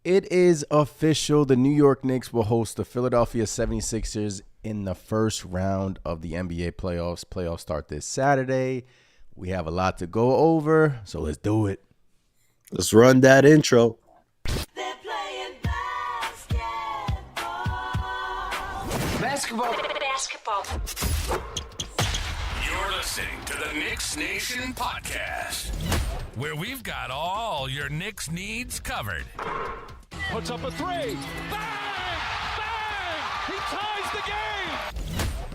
It is official. The New York Knicks will host the Philadelphia 76ers in the first round of the NBA playoffs. Playoffs start this Saturday. We have a lot to go over, so let's do it. Let's run that intro. They're playing basketball. Basketball. You're listening to the Knicks Nation podcast, where we've got all your Knicks needs covered. Puts up a three. Bang! Bang! He ties the game!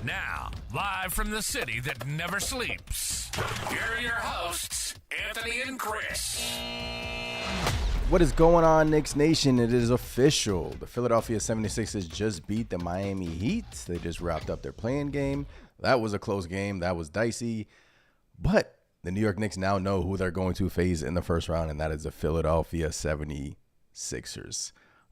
Now, live from the city that never sleeps, here are your hosts, Anthony and Chris. What is going on, Knicks Nation? It is official. The Philadelphia 76ers just beat the Miami Heat. They just wrapped up their play-in game. That was a close game. That was dicey. But the New York Knicks now know who they're going to face in the first round, and that is the Philadelphia 76ers.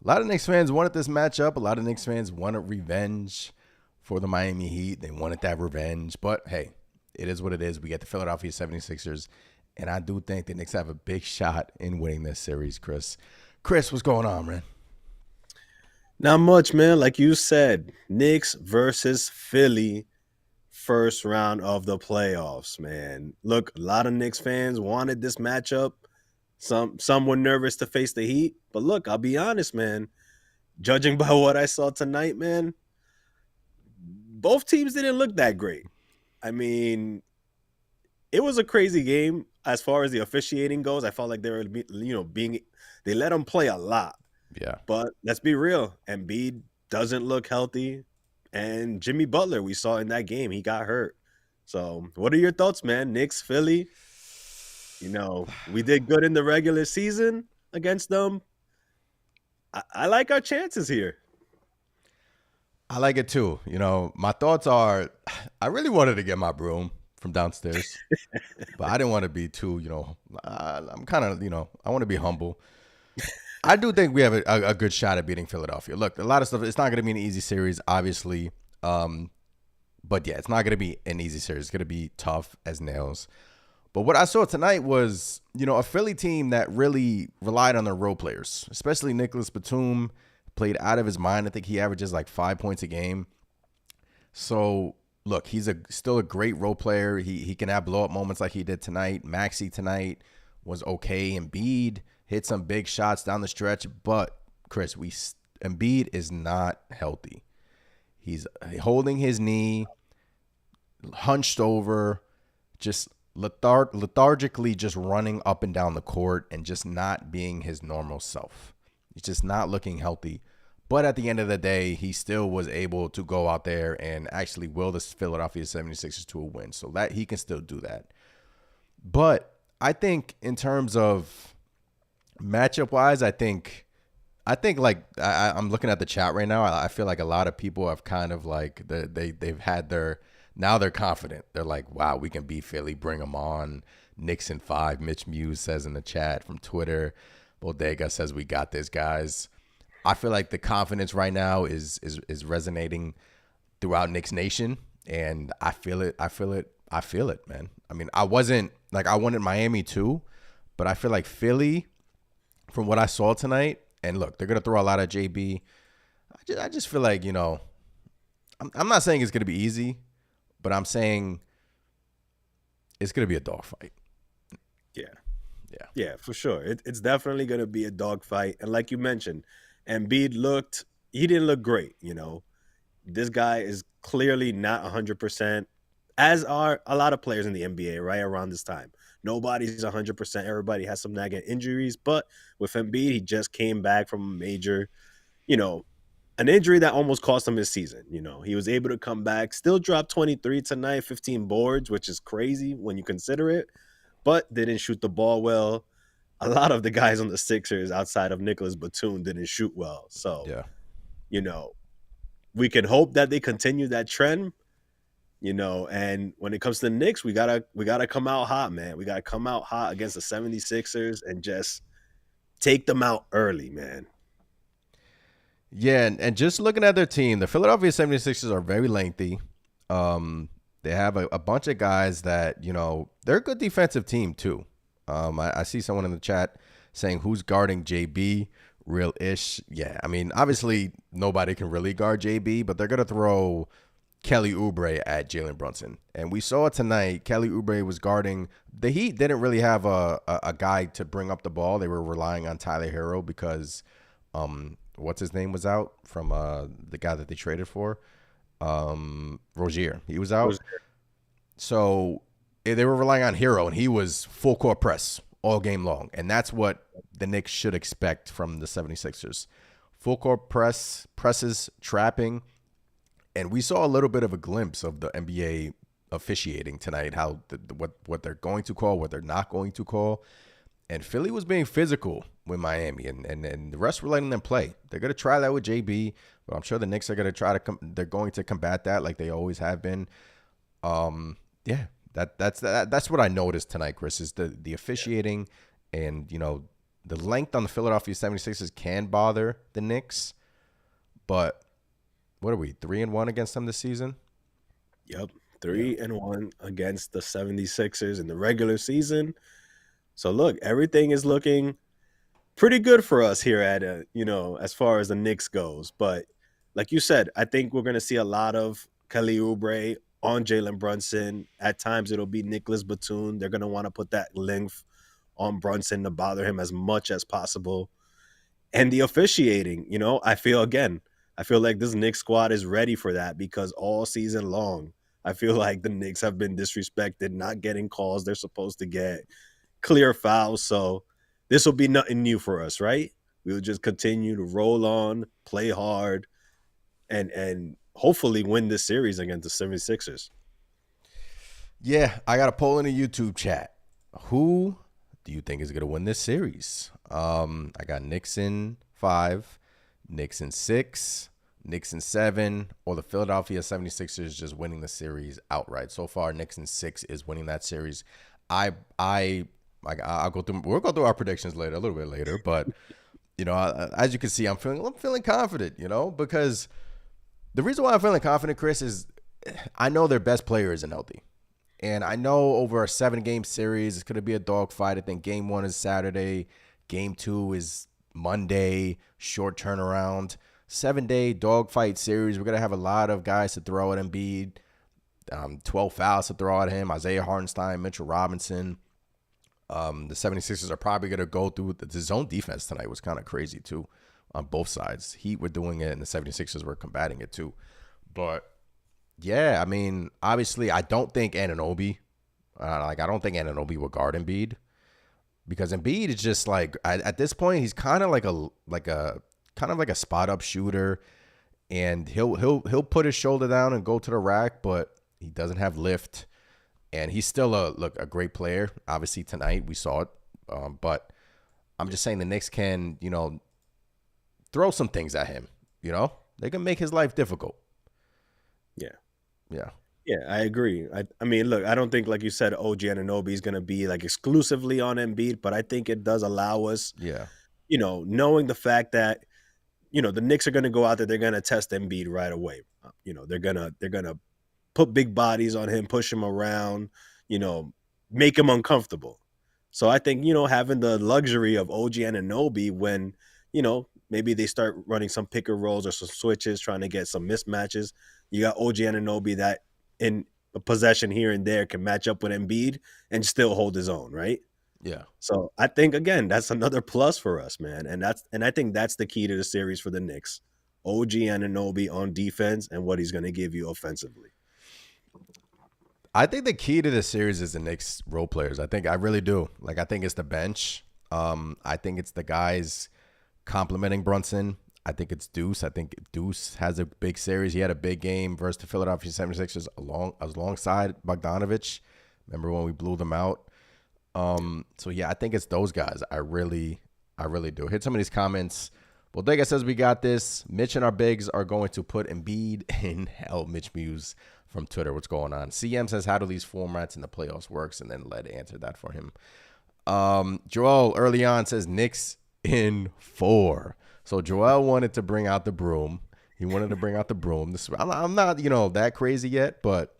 A lot of Knicks fans wanted this matchup. A lot of Knicks fans wanted revenge for the Miami Heat. They wanted that revenge. But, hey, it is what it is. We get the Philadelphia 76ers. And I do think the Knicks have a big shot in winning this series, Chris. Chris, what's going on, man? Not much, man. Like you said, Knicks versus Philly, first round of the playoffs, man. Look, a lot of Knicks fans wanted this matchup. Some were nervous to face the Heat. But look, I'll be honest, man. Judging by what I saw tonight, man, both teams didn't look that great. I mean, it was a crazy game as far as the officiating goes. I felt like they were, they let them play a lot. Yeah. But let's be real. Embiid doesn't look healthy. And Jimmy Butler, we saw in that game, he got hurt. So what are your thoughts, man? Knicks, Philly? We did good in the regular season against them. I like our chances here. I like it too. My thoughts are I really wanted to get my broom from downstairs, but I didn't want to be too, I'm kind of, I want to be humble. I do think we have a good shot at beating Philadelphia. Look, a lot of stuff, it's not going to be an easy series, obviously. But yeah, it's not going to be an easy series. It's going to be tough as nails. But what I saw tonight was, a Philly team that really relied on their role players, especially Nicholas Batum played out of his mind. I think he averages like 5 points a game. So look, he's still a great role player. He can have blow-up moments like he did tonight. Maxey tonight was okay. Embiid hit some big shots down the stretch. But, Chris, Embiid is not healthy. He's holding his knee, hunched over, just lethargically just running up and down the court and just not being his normal self. He's just not looking healthy. But at the end of the day, he still was able to go out there and actually will the Philadelphia 76ers to a win. So that he can still do that. But I think in terms of matchup-wise, I think like I'm looking at the chat right now. I feel like a lot of people have kind of like they've had now they're confident. They're like, wow, we can beat Philly. Bring them on. Knicks in 5. Mitch Muse says in the chat from Twitter. Bodega says we got this, guys. I feel like the confidence right now is resonating throughout Knicks Nation, and I feel it, man. I mean, I wanted Miami too, but I feel like Philly, from what I saw tonight, and look, they're gonna throw a lot at JB. I just feel like, I'm not saying it's gonna be easy, but I'm saying it's gonna be a dogfight. Yeah, for sure. It's definitely going to be a dogfight. And like you mentioned, Embiid he didn't look great, This guy is clearly not 100%, as are a lot of players in the NBA right around this time. Nobody's 100%. Everybody has some nagging injuries. But with Embiid, he just came back from a major, an injury that almost cost him his season. He was able to come back, still dropped 23 tonight, 15 boards, which is crazy when you consider it. But didn't shoot the ball well. A lot of the guys on the Sixers outside of Nicholas Batum didn't shoot well. So, we can hope that they continue that trend, and when it comes to the Knicks, we gotta come out hot, man. We gotta come out hot against the 76ers and just take them out early, man. Yeah, and just looking at their team, the Philadelphia 76ers are very lengthy. They have a bunch of guys that, they're a good defensive team too. I see someone in the chat saying who's guarding JB. real-ish. Yeah, I mean, obviously nobody can really guard JB, but they're gonna throw Kelly Oubre at Jalen Brunson, and we saw it tonight. Kelly Oubre was guarding the Heat. Didn't really have a guy to bring up the ball. They were relying on Tyler Hero because what's his name was out from the guy that they traded for, Rozier. He was out. So they were relying on Hero, and he was full court press all game long. And that's what the Knicks should expect from the 76ers. Full court presses, trapping. And we saw a little bit of a glimpse of the NBA officiating tonight, how what they're going to call, what they're not going to call. And Philly was being physical with Miami, and the rest were letting them play. They're going to try that with JB, but I'm sure the Knicks are going to try to they're going to combat that like they always have been. Yeah, that's what I noticed tonight, Chris, is the officiating, and the length on the Philadelphia 76ers can bother the Knicks, but what are we, 3-1 against them this season? Yep, 3-1 against the 76ers in the regular season. So look, everything is looking pretty good for us here at as far as the Knicks goes. But like you said, I think we're going to see a lot of Kelly Oubre on Jalen Brunson. At times it'll be Nicholas Batum. They're going to want to put that length on Brunson to bother him as much as possible. And the officiating, I feel like this Knicks squad is ready for that, because all season long, I feel like the Knicks have been disrespected, not getting calls they're supposed to get, clear fouls. So this will be nothing new for us, right? We'll just continue to roll on, play hard, and hopefully win this series against the 76ers. Yeah, I got a poll in the YouTube chat. Who do you think is going to win this series? I got Knicks in 5, Knicks in 6, Knicks in 7, or the Philadelphia 76ers just winning the series outright. So far, Knicks in 6 is winning that series. I'll go through. We'll go through our predictions later, a little bit later. But as you can see, I'm feeling confident. Because the reason why I'm feeling confident, Chris, is I know their best player isn't healthy, and I know over a 7-game series, it's going to be a dogfight. I think Game 1 is Saturday, Game 2 is Monday, short turnaround, 7-day dogfight series. We're going to have a lot of guys to throw at Embiid, 12 fouls to throw at him, Isaiah Hartenstein, Mitchell Robinson. The 76ers are probably going to go through the zone defense tonight. Was kind of crazy too on both sides. Heat were doing it and the 76ers were combating it too. But yeah, I mean, obviously I don't think Anunoby will guard Embiid, because Embiid is just like, at this point, he's kind of like a spot up shooter, and he'll put his shoulder down and go to the rack, but he doesn't have lift. And he's still a great player. Obviously, tonight we saw it. But I'm just saying the Knicks can, throw some things at him. They can make his life difficult. Yeah. Yeah, I agree. I mean, look, I don't think, like you said, OG Anunoby is going to be like exclusively on Embiid, but I think it does allow us, knowing the fact that, the Knicks are going to go out there, they're going to test Embiid right away. They're gonna put big bodies on him, push him around, make him uncomfortable. So I think, having the luxury of OG Anunoby when, maybe they start running some pick and rolls or some switches, trying to get some mismatches. You got OG Anunoby that in a possession here and there can match up with Embiid and still hold his own, right? Yeah. So I think, again, that's another plus for us, man. And I think that's the key to the series for the Knicks. OG Anunoby on defense and what he's going to give you offensively. I think the key to the series is the Knicks role players. I really do. I think it's the bench. I think it's the guys complimenting Brunson. I think it's Deuce. I think Deuce has a big series. He had a big game versus the Philadelphia 76ers alongside Bogdanovich. Remember when we blew them out? So yeah, I think it's those guys. I really do. Hit some of these comments. Bodega says we got this. Mitch and our bigs are going to put Embiid in hell. Mitch Muse from Twitter. What's going on? CM says, how do these formats in the playoffs works? And then Led answered that for him. Joel early on says Knicks in 4. So Joel wanted to bring out the broom. He wanted to bring out the broom. I'm not, that crazy yet, but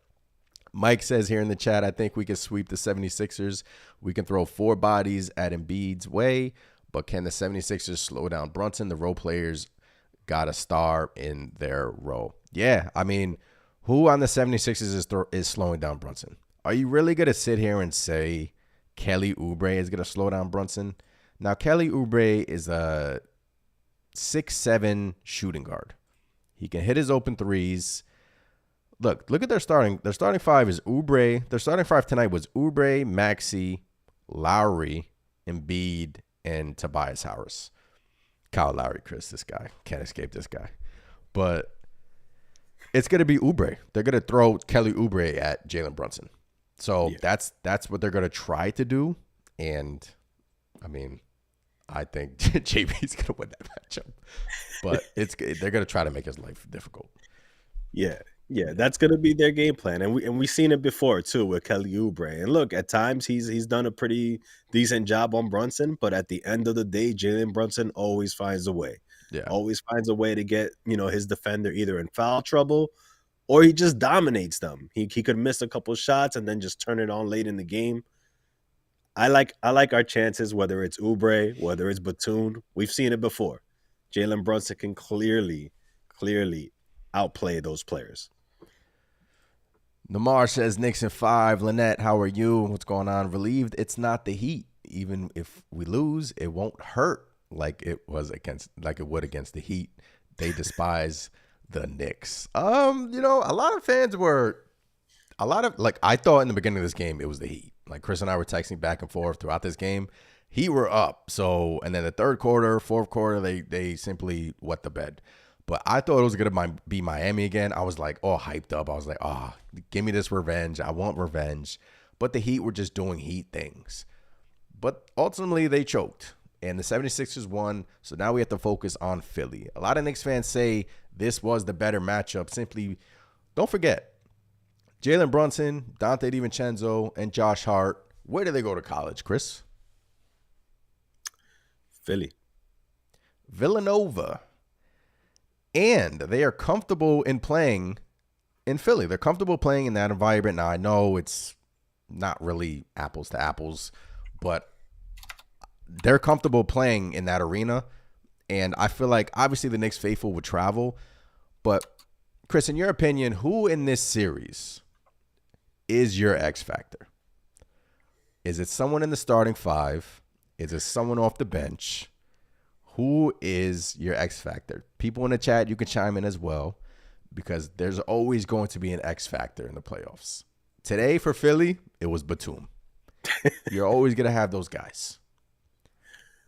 Mike says here in the chat, I think we can sweep the 76ers. We can throw 4 bodies at Embiid's way. but can the 76ers slow down Brunson? The role players got a star in their role. Yeah, I mean, who on the 76ers is slowing down Brunson? Are you really going to sit here and say Kelly Oubre is going to slow down Brunson? Now, Kelly Oubre is a 6'7" shooting guard. He can hit his open threes. Look at their starting. Their starting five is Oubre. Their starting five tonight was Oubre, Maxey, Lowry, Embiid, and Tobias Harris. Kyle Lowry, Chris, this guy. Can't escape this guy. But it's going to be Oubre. They're going to throw Kelly Oubre at Jalen Brunson. So that's what they're going to try to do. And, I mean, I think JB's going to win that matchup. But they're going to try to make his life difficult. Yeah, that's going to be their game plan. And we've seen it before, too, with Kelly Oubre. And look, at times he's done a pretty decent job on Brunson. But at the end of the day, Jalen Brunson always finds a way. Yeah. Always finds a way to get, his defender either in foul trouble or he just dominates them. He could miss a couple shots and then just turn it on late in the game. I like our chances, whether it's Oubre, whether it's Batum. We've seen it before. Jalen Brunson can clearly outplay those players. Namar says Knicks in 5. Lynette, how are you? What's going on? Relieved it's not the Heat. Even if we lose, it won't hurt like it would against the Heat. They despise the Knicks. A lot of fans I thought in the beginning of this game it was the Heat. Like Chris and I were texting back and forth throughout this game. Heat were up. So, and then the third quarter, fourth quarter, they simply wet the bed. But I thought it was going to be Miami again. I was like, hyped up. I was like, give me this revenge. I want revenge. But the Heat were just doing Heat things. But ultimately, they choked. And the 76ers won. So now we have to focus on Philly. A lot of Knicks fans say this was the better matchup. Simply, don't forget, Jalen Brunson, Dante DiVincenzo, and Josh Hart. Where did they go to college, Chris? Philly. Villanova. And they are comfortable in playing in Philly. They're comfortable playing in that environment. Now, I know it's not really apples to apples, but they're comfortable playing in that arena. And I feel like, obviously, the Knicks faithful would travel. But, Chris, in your opinion, who in this series is your X factor? Is it someone in the starting five? Is it someone off the bench? Who is your X factor? People in the chat, you can chime in as well, because there's always going to be an X factor in the playoffs. Today for Philly, it was Batum. You're always going to have those guys.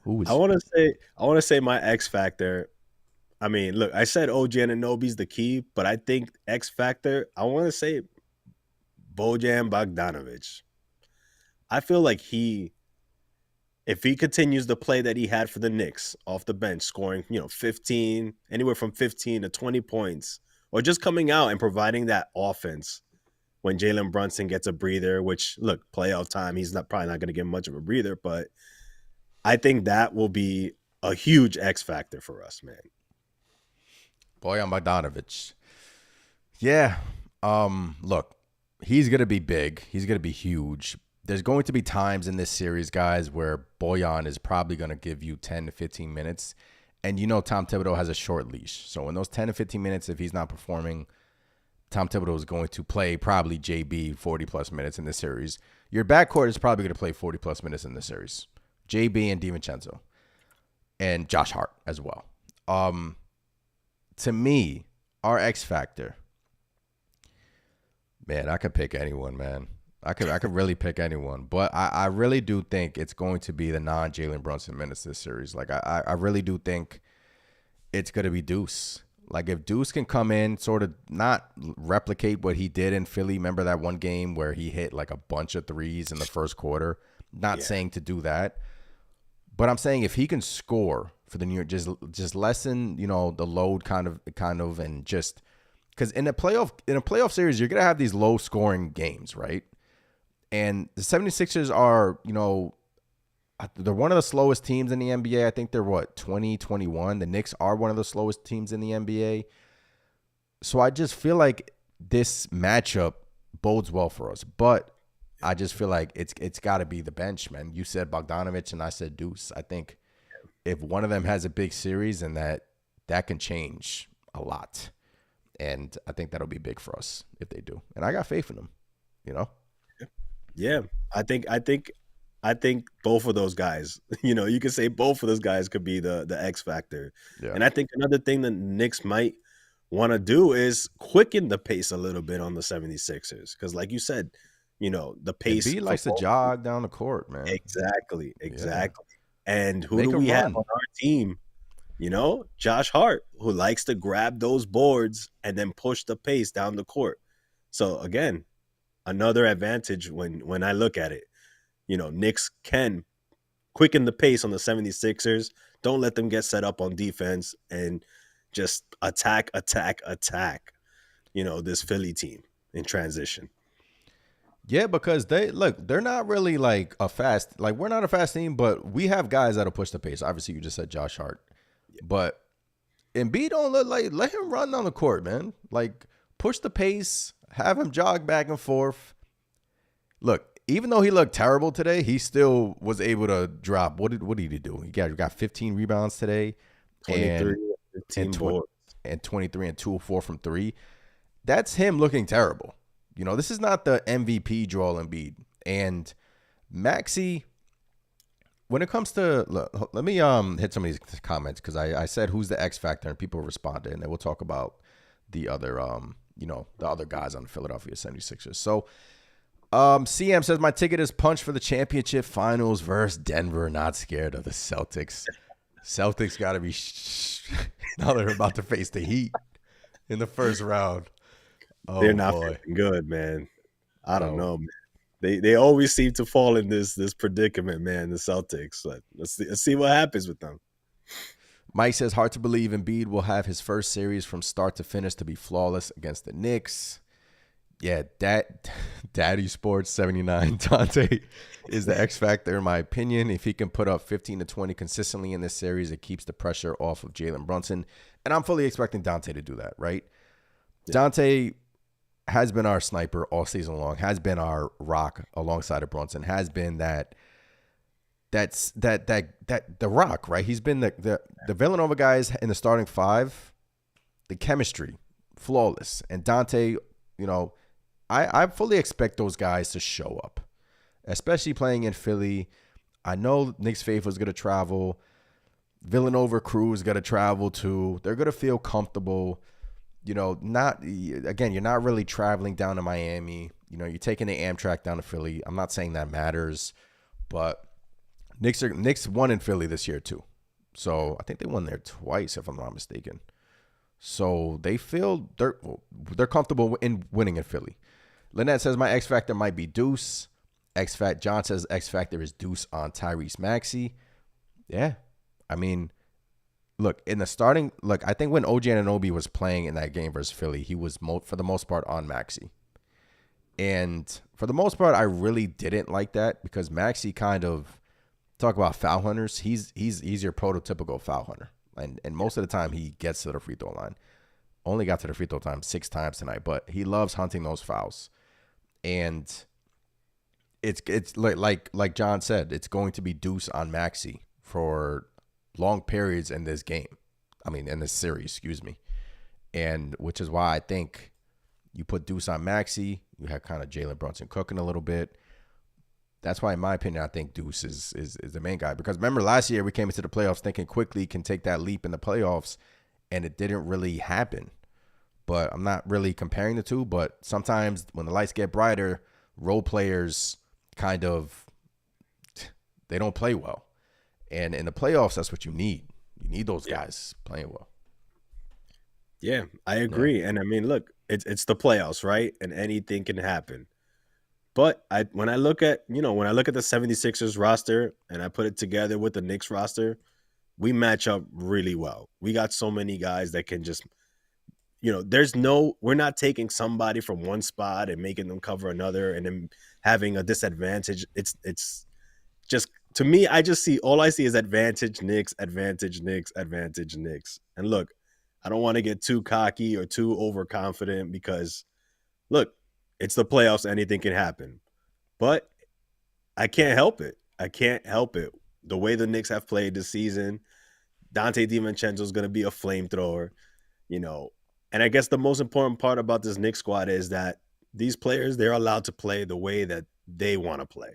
Who is I want to say my X factor. I mean, look, I said OG Anunoby's the key, but I think X factor, I want to say Bojan Bogdanovic. I feel like if he continues the play that he had for the Knicks off the bench, scoring, 15, anywhere from 15 to 20 points, or just coming out and providing that offense when Jalen Brunson gets a breather, which, look, playoff time, he's probably not going to get much of a breather, but I think that will be a huge X factor for us, man. Bojan Bogdanovic. Yeah. Look, he's going to be big. He's going to be huge. There's going to be times in this series, guys, where Bojan is probably going to give you 10 to 15 minutes. And Tom Thibodeau has a short leash. So in those 10 to 15 minutes, if he's not performing, Tom Thibodeau is going to play probably JB 40-plus minutes in this series. Your backcourt is probably going to play 40-plus minutes in this series. JB and DiVincenzo. And Josh Hart as well. To me, our X factor, man, I could pick anyone, man. I could really pick anyone, but I really do think it's going to be the non-Jalen Brunson minutes this series. Like, I really do think it's going to be Deuce. Like, if Deuce can come in, sort of not replicate what he did in Philly. Remember that one game where he hit like a bunch of threes in the first quarter? Not saying to do that, but I'm saying if he can score for the New York, just lessen, the load kind of, and just because in a playoff series, you're going to have these low scoring games, right? And the 76ers are, they're one of the slowest teams in the NBA. I think they're 2021. The Knicks are one of the slowest teams in the NBA. So I just feel like this matchup bodes well for us. But I just feel like it's got to be the bench, man. You said Bogdanovic and I said Deuce. I think if one of them has a big series, and that can change a lot. And I think that'll be big for us if they do. And I got faith in them, you know? Yeah, I think both of those guys, you could say both of those guys could be the X factor. Yeah. And I think another thing that Knicks might want to do is quicken the pace a little bit on the 76ers. Because like you said, the pace. Embiid likes to jog down the court, man. Exactly. And who Make do a we have run. on our team? Josh Hart, who likes to grab those boards and then push the pace down the court. So again, another advantage when I look at it. Knicks can quicken the pace on the 76ers. Don't let them get set up on defense and just attack, this Philly team in transition. Yeah, because they're not really like we're not a fast team, but we have guys that'll push the pace. Obviously, you just said Josh Hart. But Embiid don't let him run down the court, man. Like, push the pace, have him jog back and forth. Look, even though he looked terrible today, he still was able to drop. What did he do? He got 15 rebounds today, 23, 15 boards, and 23 and 2 of 4 from 3. That's him looking terrible. This is not the MVP Joel Embiid. And Maxey, when it comes to, look, let me hit some of these comments, because I said who's the X factor, and people responded, and then we'll talk about the other the other guys on the Philadelphia 76ers. So CM says, my ticket is punched for the championship finals versus Denver. Not scared of the Celtics. Celtics got to be now they're about to face the Heat in the first round. Oh, they're not good, man. I don't know, man. They always seem to fall in this predicament, man. The Celtics. Let's see what happens with them. Mike says, hard to believe Embiid will have his first series from start to finish to be flawless against the Knicks. Yeah, Daddy Sports 79 Dante is the X factor in my opinion. If he can put up 15 to 20 consistently in this series, it keeps the pressure off of Jalen Brunson. And I'm fully expecting Dante to do that, right? Yeah. Dante has been our sniper all season long, has been our rock alongside of Brunson, has been the rock, right? He's been the Villanova guys in the starting five, the chemistry, flawless. And Dante, I fully expect those guys to show up, especially playing in Philly. I know Knicks faithful is going to travel. Villanova crew is going to travel too. They're going to feel comfortable. You're not really traveling down to Miami. You're taking the Amtrak down to Philly. I'm not saying that matters, but Knicks won in Philly this year too. So I think they won there twice, if I'm not mistaken. So they feel they're comfortable in winning in Philly. Lynette says, my X factor might be Deuce. John says X factor is Deuce on Tyrese Maxey. Yeah. I mean, look, in the starting, I think when OG Anunoby was playing in that game versus Philly, he was for the most part on Maxey. And for the most part, I really didn't like that, because Maxey kind of, talk about foul hunters, he's your prototypical foul hunter. And most of the time he gets to the free throw line. Only got to the free throw time 6 times tonight, but he loves hunting those fouls. And it's like John said, it's going to be Deuce on Maxey for long periods in this game. I mean, in this series, excuse me. And which is why I think you put Deuce on Maxey. You have kind of Jalen Brunson cooking a little bit. That's why, in my opinion, I think Deuce is the main guy. Because remember, last year we came into the playoffs thinking quickly can take that leap in the playoffs, and it didn't really happen. But I'm not really comparing the two. But sometimes when the lights get brighter, role players kind of, they don't play well. And in the playoffs, that's what you need. You need those guys playing well. Yeah, I agree. Yeah. And I mean, look, it's the playoffs, right? And anything can happen. But when I look at the 76ers roster and I put it together with the Knicks roster, we match up really well. We got so many guys that can just, we're not taking somebody from one spot and making them cover another and then having a disadvantage. It's just, to me, all I see is advantage Knicks, advantage Knicks, advantage Knicks. And look, I don't want to get too cocky or too overconfident because, look, it's the playoffs. Anything can happen. But I can't help it. The way the Knicks have played this season, Dante DiVincenzo is going to be a flamethrower, you know. And I guess the most important part about this Knicks squad is that these players, they're allowed to play the way that they want to play.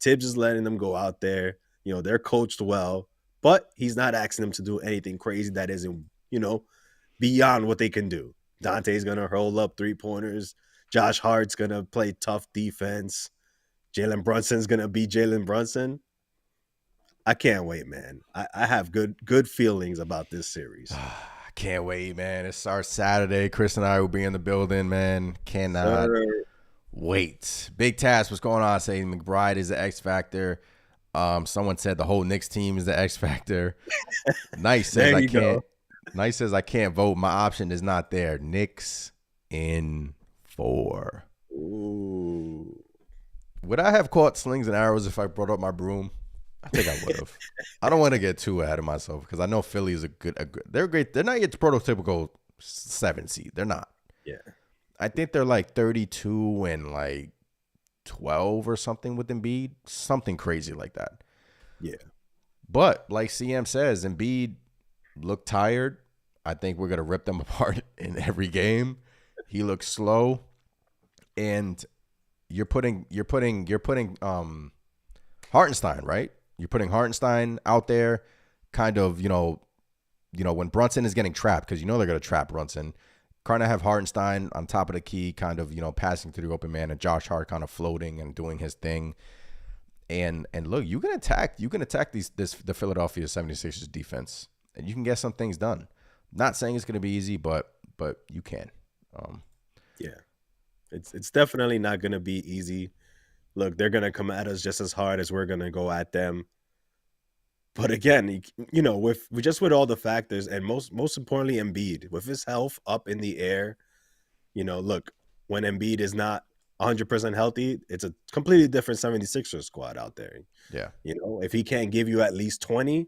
Tibbs is letting them go out there. You know, they're coached well, but he's not asking them to do anything crazy that isn't, you know, beyond what they can do. Dante's going to hurl up 3-pointers. Josh Hart's going to play tough defense. Jalen Brunson's going to be Jalen Brunson. I can't wait, man. I have good feelings about this series. I can't wait, man. It's our Saturday. Chris and I will be in the building, man. Cannot wait. Big task. What's going on? Saying McBride is the X factor. Someone said the whole Knicks team is the X factor. Nice says I can't. Nice says I can't vote. My option is not there. Knicks in 4. Ooh. Would I have caught slings and arrows if I brought up my broom? I think I would have. I don't want to get too ahead of myself because I know Philly is a good. They're great. They're not yet prototypical 7 seed. They're not. Yeah. I think they're like 32 and like 12 or something with Embiid. Something crazy like that. Yeah. But like CM says, Embiid looked tired. I think we're gonna rip them apart in every game. He looks slow, and you're putting Hartenstein, right? You're putting Hartenstein out there, kind of, you know, when Brunson is getting trapped, because you know they're going to trap Brunson. Kind of have Hartenstein on top of the key, kind of, you know, passing through the open man, and Josh Hart kind of floating and doing his thing. And look, you can attack the Philadelphia 76ers defense, and you can get some things done. Not saying it's going to be easy, but you can. Yeah. It's definitely not going to be easy. Look, they're going to come at us just as hard as we're going to go at them. But again, you know, with all the factors, and most importantly, Embiid, with his health up in the air, you know, look, when Embiid is not 100% healthy, it's a completely different 76ers squad out there. Yeah. You know, if he can't give you at least 20,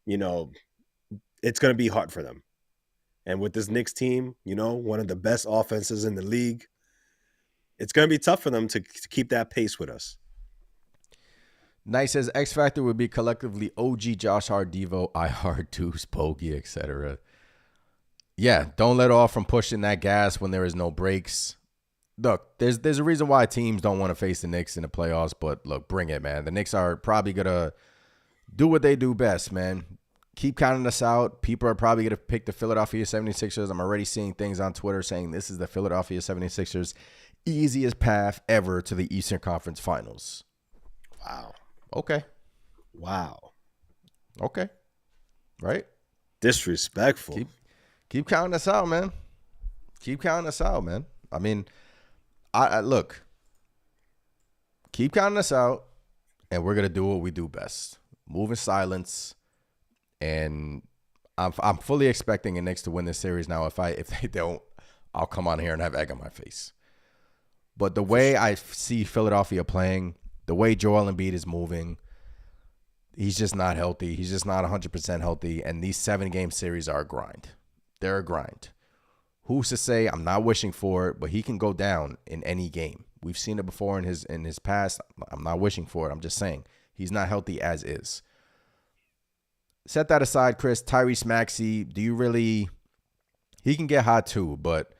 you know, it's going to be hard for them. And with this Knicks team, you know, one of the best offenses in the league, it's going to be tough for them to keep that pace with us. Nice says X Factor would be collectively OG, Josh Hart, Devo, I Hart, Deuce, Bogey, etc. Yeah, don't let off from pushing that gas when there is no breaks. Look, there's a reason why teams don't want to face the Knicks in the playoffs, but look, bring it, man. The Knicks are probably going to do what they do best, man. Keep counting us out. People are probably going to pick the Philadelphia 76ers. I'm already seeing things on Twitter saying this is the Philadelphia 76ers easiest path ever to the Eastern Conference Finals. Wow. Okay. Wow. Okay. Right? Disrespectful. Keep counting us out, man. Keep counting us out, man. I mean, I look. Keep counting us out, and we're gonna do what we do best. Move in silence, and I'm fully expecting the Knicks to win this series. Now, if they don't, I'll come on here and have egg on my face. But the way I see Philadelphia playing, the way Joel Embiid is moving, he's just not healthy. He's just not 100% healthy. And these 7-game series are a grind. They're a grind. Who's to say? I'm not wishing for it, but he can go down in any game. We've seen it before in his past. I'm not wishing for it. I'm just saying he's not healthy as is. Set that aside, Chris. Tyrese Maxey, do you really? He can get hot too, but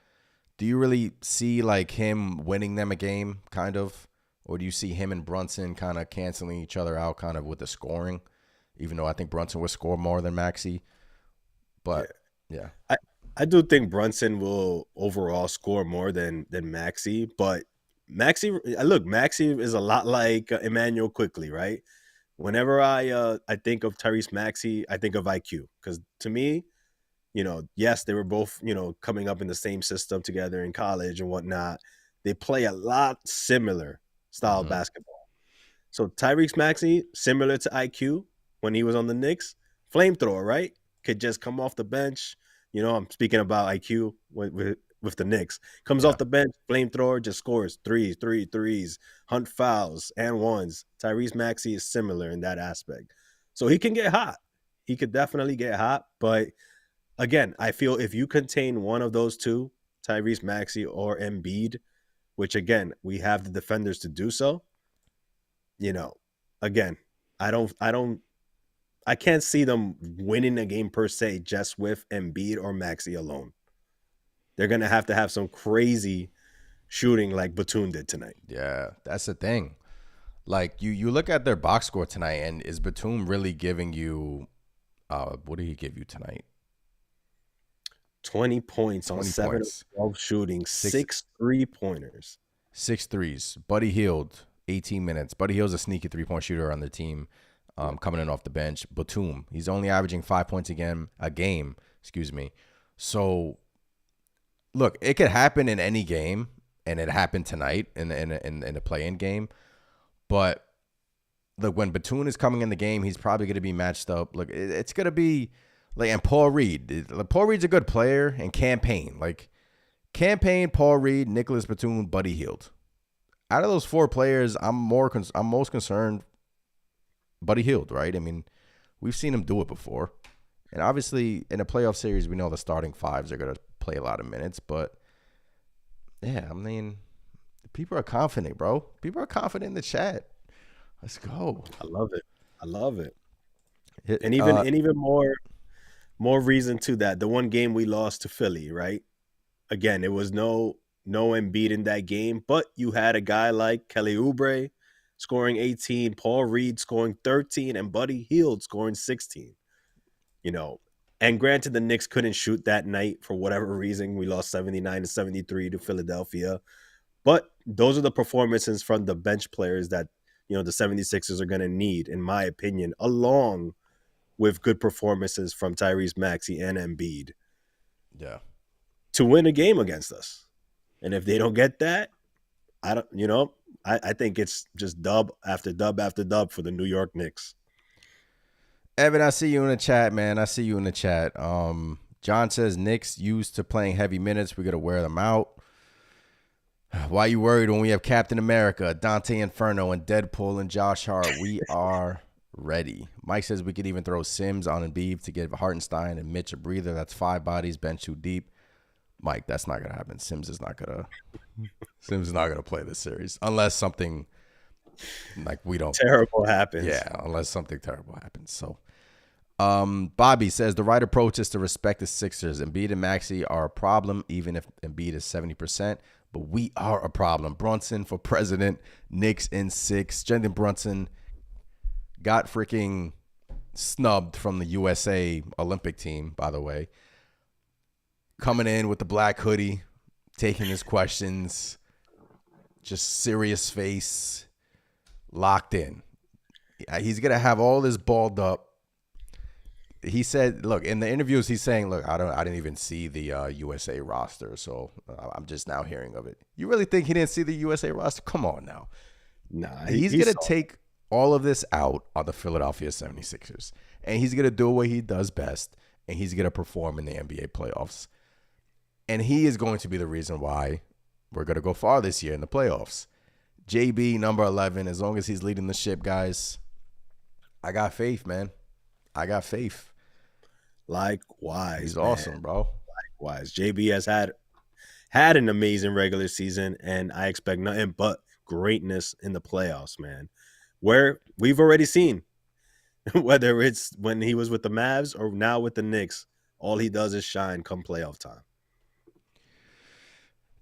do you really see like him winning them a game, kind of? Or do you see him and Brunson kind of canceling each other out kind of with the scoring? Even though I think Brunson would score more than Maxey. But, yeah. I do think Brunson will overall score more than Maxey. But Maxey is a lot like Emmanuel Quickly, right? Whenever I think of Tyrese Maxey, I think of IQ. Because to me, you know, yes, they were both, you know, coming up in the same system together in college and whatnot. They play a lot similar style of basketball. So Tyrese Maxey, similar to IQ when he was on the Knicks, flamethrower, right? Could just come off the bench. You know, I'm speaking about IQ with the Knicks. Comes off the bench, flamethrower, just scores threes, hunt fouls and ones. Tyrese Maxey is similar in that aspect. So he can get hot. He could definitely get hot. But again, I feel if you contain one of those two, Tyrese Maxey or Embiid, which again, we have the defenders to do so, you know, again, I don't I can't see them winning a game per se just with Embiid or Maxey alone. They're gonna have to have some crazy shooting like Batum did tonight. Yeah, that's the thing. Like you look at their box score tonight, and is Batum really giving you? What did he give you tonight? 20 points on 20 7 of points, 12 shooting, Six- 6 3-pointers. 6 threes. Buddy Hield, 18 minutes. Buddy Hield's a sneaky 3-point shooter on the team, coming in off the bench. Batum, he's only averaging 5 points a game. Excuse me. So, look, it could happen in any game, and it happened tonight in the play-in game. But look, when Batum is coming in the game, he's probably going to be matched up. Look, it's going to be like, and Paul Reed. Paul Reed's a good player, and Campaign. Like, Campaign, Paul Reed, Nicholas Batum, Buddy Hield. Out of those 4 players, I'm most concerned Buddy Hield, right? I mean, we've seen him do it before. And obviously, in a playoff series, we know the starting fives are going to play a lot of minutes. But, yeah, I mean, people are confident, bro. People are confident in the chat. Let's go. I love it. I love it. Hit- And even more reason to that. The one game we lost to Philly, right? Again, it was no Embiid in that game, but you had a guy like Kelly Oubre scoring 18, Paul Reed scoring 13, and Buddy Hield scoring 16. You know, and granted, the Knicks couldn't shoot that night for whatever reason. We lost 79-73 to Philadelphia. But those are the performances from the bench players that, the 76ers are going to need, in my opinion, along with good performances from Tyrese Maxey and Embiid Yeah. to win a game against us. And if they don't get that, I think it's just dub after dub after dub for the New York Knicks. Evan, I see you in the chat, man. I see you in the chat. John says Knicks used to playing heavy minutes. We got to wear them out. Why you worried when we have Captain America, Dante Inferno, and Deadpool and Josh Hart? We are ready. Mike says we could even throw Sims on Embiid to give Hartenstein and Mitch a breather. That's 5 bodies, bench too deep. Mike, that's not gonna happen. Sims is not gonna play this series unless something like we don't Terrible happens. Yeah, unless something terrible happens. So, Bobby says the right approach is to respect the Sixers. Embiid and Maxey are a problem, even if Embiid is 70%. But we are a problem. Brunson for president. Knicks in 6. Jalen Brunson got freaking snubbed from the USA Olympic team, by the way. Coming in with the black hoodie, taking his questions, just serious face, locked in. He's going to have all this balled up. He said, look, in the interviews, he's saying, look, I didn't even see the USA roster, so I'm just now hearing of it. You really think he didn't see the USA roster? Come on now. Nah, He's going to take all of this out on the Philadelphia 76ers, and he's going to do what he does best, and he's going to perform in the NBA playoffs. And he is going to be the reason why we're going to go far this year in the playoffs. JB, number 11, as long as he's leading the ship, guys, I got faith, man. I got faith. Likewise. He's awesome, bro. Likewise. JB has had an amazing regular season, and I expect nothing but greatness in the playoffs, man. Where we've already seen, whether it's when he was with the Mavs or now with the Knicks, all he does is shine come playoff time.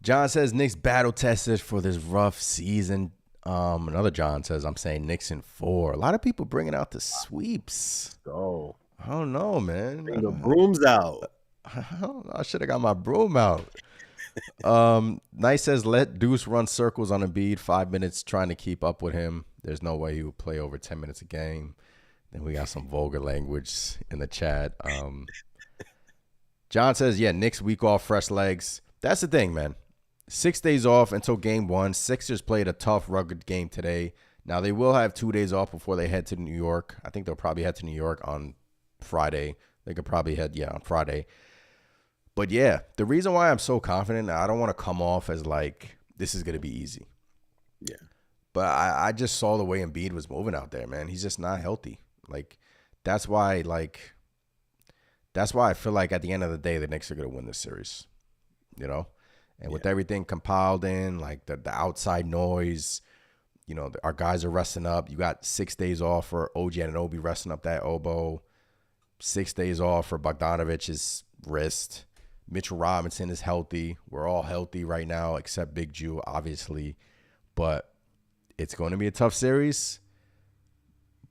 John says Knicks battle tested for this rough season. Another John says I'm saying Knicks in 4. A lot of people bringing out the sweeps. Go. I don't know, man. Bring the brooms out. I should have got my broom out. Nice says let Deuce run circles on Embiid, 5 minutes trying to keep up with him. There's no way he would play over 10 minutes a game. Then we got some vulgar language in the chat. John says, yeah, Knicks week off, fresh legs. That's the thing, man. 6 days off until game 1. Sixers played a tough, rugged game today. Now, they will have 2 days off before they head to New York. I think they'll probably head to New York on Friday. They could probably head, on Friday. But, yeah, the reason why I'm so confident, I don't want to come off as like this is going to be easy. Yeah. But I just saw the way Embiid was moving out there, man. He's just not healthy. That's why I feel like at the end of the day, the Knicks are going to win this series, And with everything compiled in, like the outside noise, our guys are resting up. You got 6 days off for OG Anunoby resting up that elbow. 6 days off for Bogdanovic's wrist. Mitchell Robinson is healthy. We're all healthy right now except Big Jew, obviously. But it's going to be a tough series.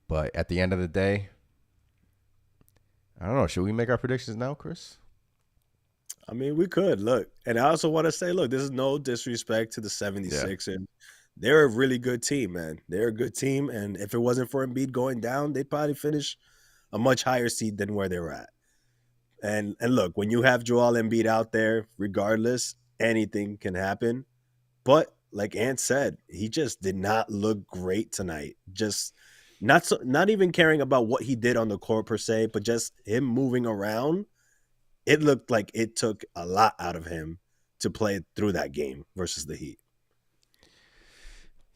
But at the end of the day, I don't know. Should we make our predictions now, Chris? I mean, we could. Look, and I also want to say, look, this is no disrespect to the 76ers. Yeah. They're a really good team, man. They're a good team, and if it wasn't for Embiid going down, they'd probably finish a much higher seed than where they were at. And look, when you have Joel Embiid out there, regardless, anything can happen. But like Ant said, he just did not look great tonight. Just not even caring about what he did on the court per se, but just him moving around. It looked like it took a lot out of him to play through that game versus the Heat.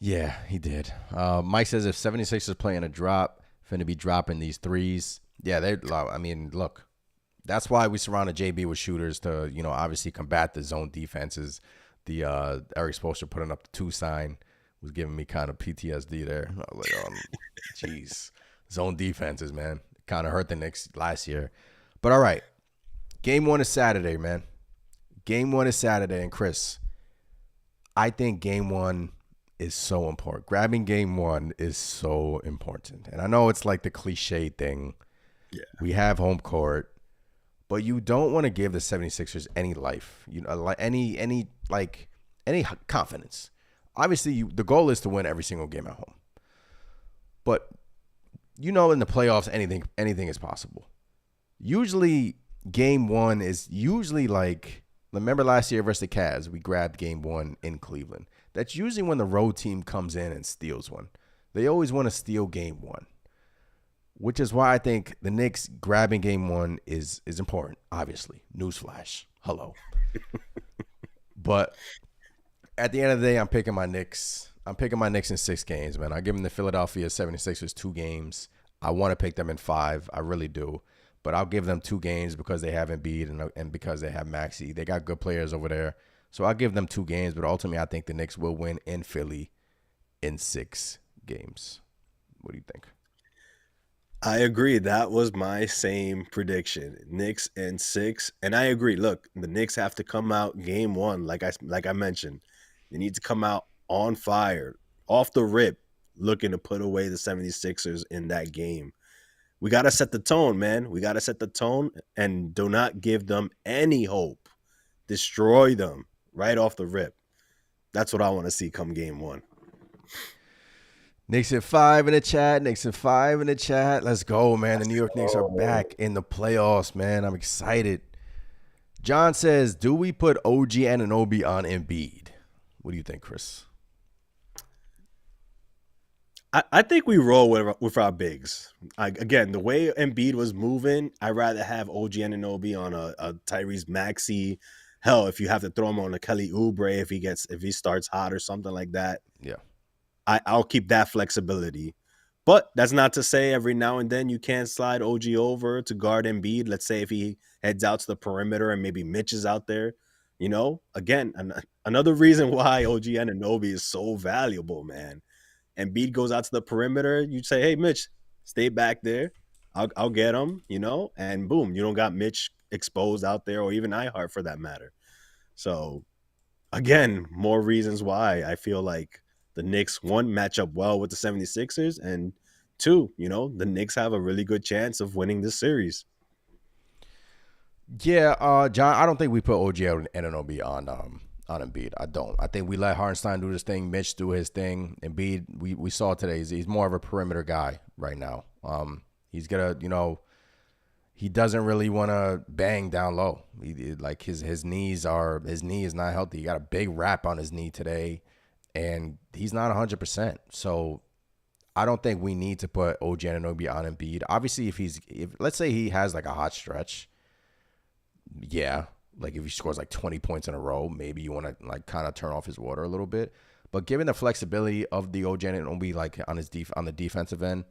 Yeah, he did. Mike says if 76ers playing a drop, finna be dropping these threes. Yeah, look, that's why we surrounded JB with shooters to, obviously combat the zone defenses. The Eric Spoelstra putting up the 2 sign was giving me kind of PTSD there. I was like, jeez. Zone defenses, man. Kind of hurt the Knicks last year. But all right. Game 1 is Saturday, man. Game 1 is Saturday. And Chris, I think Game 1 is so important. Grabbing Game 1 is so important. And I know it's like the cliche thing. Yeah. We have home court. But you don't want to give the 76ers any life, any confidence. Obviously, the goal is to win every single game at home. But in the playoffs, anything is possible. Usually, Game 1 is usually like, remember last year versus the Cavs, we grabbed Game 1 in Cleveland. That's usually when the road team comes in and steals one. They always want to steal Game 1. Which is why I think the Knicks grabbing Game 1 is important, obviously. Newsflash. Hello. But at the end of the day, I'm picking my Knicks. I'm picking my Knicks in 6 games, man. I give them the Philadelphia 76ers 2 games. I want to pick them in 5. I really do. But I'll give them 2 games because they have Embiid and because they have Maxey. They got good players over there. So I'll give them 2 games. But ultimately, I think the Knicks will win in Philly in 6 games. What do you think? I agree. That was my same prediction. Knicks in 6. And I agree. Look, the Knicks have to come out Game 1, like I mentioned. They need to come out on fire, off the rip, looking to put away the 76ers in that game. We got to set the tone, man. We got to set the tone and do not give them any hope. Destroy them right off the rip. That's what I want to see come Game 1. Knicks at 5 in the chat. Knicks at 5 in the chat. Let's go, man. The New York Knicks are back in the playoffs, man. I'm excited. John says, do we put OG Anunoby on Embiid? What do you think, Chris? I think we roll with our bigs. Again, the way Embiid was moving, I'd rather have OG Anunoby on a Tyrese Maxey. Hell, if you have to throw him on a Kelly Oubre if he starts hot or something like that. Yeah. I'll keep that flexibility. But that's not to say every now and then you can't slide OG over to guard Embiid. Let's say if he heads out to the perimeter and maybe Mitch is out there. Again, another reason why OG Anunoby is so valuable, man. Embiid goes out to the perimeter. You say, hey, Mitch, stay back there. I'll get him, and boom, you don't got Mitch exposed out there or even Ihart for that matter. So, again, more reasons why I feel like the Knicks, 1, match up well with the 76ers, and 2, the Knicks have a really good chance of winning this series. Yeah, John, I don't think we put OG Anunoby on Embiid. I don't. I think we let Hartenstein do this thing, Mitch do his thing. Embiid, we saw today, he's more of a perimeter guy right now. He's gonna, he doesn't really want to bang down low. His knee is not healthy. He got a big wrap on his knee today. And he's not 100%. So I don't think we need to put OG Anunoby on Embiid. Obviously, if let's say he has like a hot stretch, yeah, like if he scores like 20 points in a row, maybe you want to like kind of turn off his water a little bit. But given the flexibility of the OG Anunoby, like on the defensive end,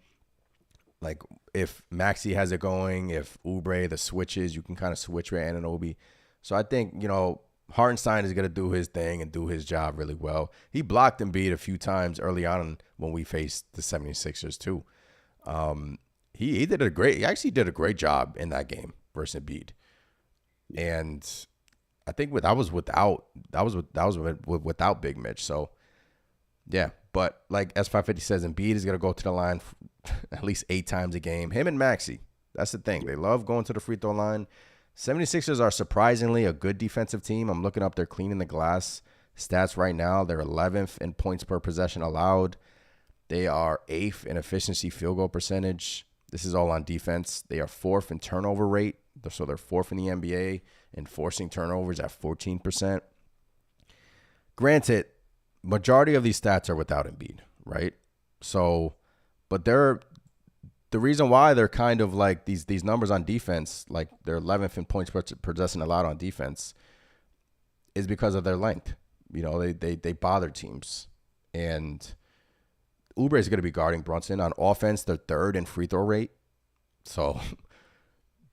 like if Maxey has it going, if Oubre, the switches, you can kind of switch with Anunoby. So I think, Hartenstein is going to do his thing and do his job really well. He blocked Embiid a few times early on when we faced the 76ers too. He actually did a great job in that game versus Embiid. And I think that was without Big Mitch. So yeah, but like S550 says, Embiid is going to go to the line at least 8 times a game. Him and Maxey. That's the thing. They love going to the free throw line. 76ers are surprisingly a good defensive team. I'm looking up their cleaning the glass stats right now. They're 11th in points per possession allowed. They are 8th in efficiency field goal percentage. This is all on defense. They are 4th in turnover rate. So they're 4th in the NBA in forcing turnovers at 14%. Granted, majority of these stats are without Embiid, right? So, but the reason why they're kind of like these numbers on defense, like they're 11th in points per possession allowed on defense, is because of their length. You know, they bother teams. And Oubre is going to be guarding Brunson. On offense, they're 3rd in free throw rate. So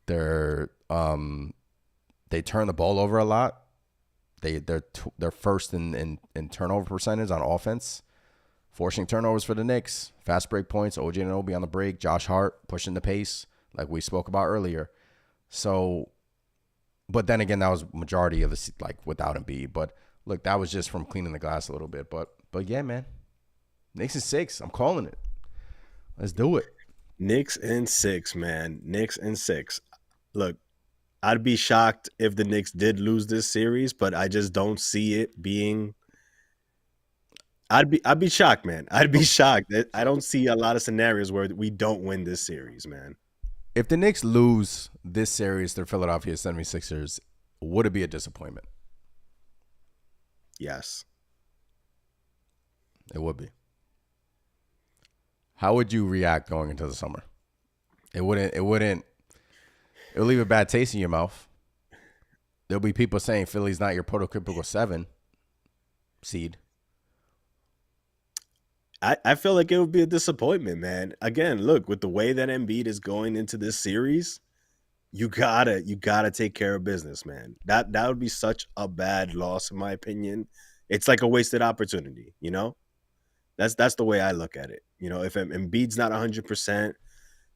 they turn the ball over a lot. They're 1st in turnover percentage on offense. Forcing turnovers for the Knicks. Fast break points. OG Anunoby on the break. Josh Hart pushing the pace like we spoke about earlier. So, but then again, that was majority of the like without Embiid. But look, that was just from cleaning the glass a little bit. But yeah, man. Knicks in 6. I'm calling it. Let's do it. Knicks in 6, man. Knicks in 6. Look, I'd be shocked if the Knicks did lose this series, but I just don't see it being. I'd be shocked, man. I'd be shocked. I don't see a lot of scenarios where we don't win this series, man. If the Knicks lose this series to Philadelphia 76ers, would it be a disappointment? Yes. It would be. How would you react going into the summer? It would leave a bad taste in your mouth. There'll be people saying Philly's not your prototypical 7 seed. I feel like it would be a disappointment, man. Again, look, with the way that Embiid is going into this series, you gotta take care of business, man. That would be such a bad loss, in my opinion. It's like a wasted opportunity, you know? That's the way I look at it. You know, if Embiid's not 100%,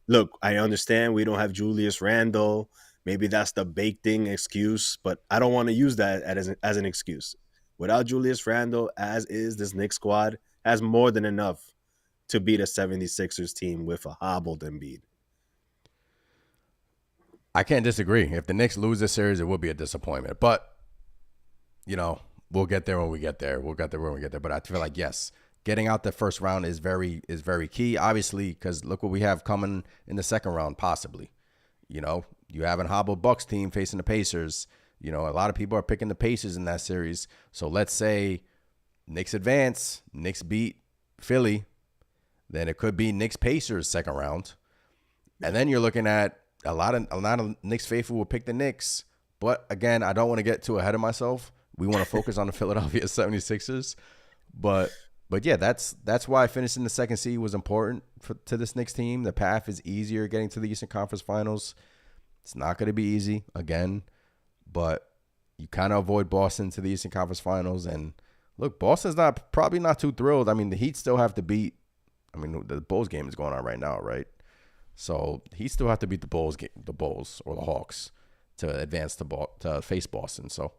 look, I understand we don't have Julius Randle. Maybe that's the baked-in excuse, but I don't want to use that as an excuse. Without Julius Randle, as is, this Knicks squad has more than enough to beat a 76ers team with a hobbled Embiid. I can't disagree. If the Knicks lose this series, it will be a disappointment. But, you know, we'll get there when we get there. But I feel like, yes, getting out the first round is very key, obviously, because look what we have coming in the second round, possibly. You know, you have a hobbled Bucks team facing the Pacers. You know, a lot of people are picking the Pacers in that series. So let's say Knicks advance, Knicks beat Philly, then it could be Knicks Pacers second round. And then you're looking at a lot of Knicks faithful will pick the Knicks. But again, I don't want to get too ahead of myself. We want to focus on the Philadelphia 76ers. But yeah, that's why finishing the second seed was important to this Knicks team. The path is easier getting to the Eastern Conference Finals. It's not going to be easy again, but you kind of avoid Boston to the Eastern Conference Finals. And look, Boston's probably not too thrilled. I mean, the Heat still have to beat. I mean, the Bulls game is going on right now, right? So he still have to beat the Bulls or the Hawks to advance to face Boston. So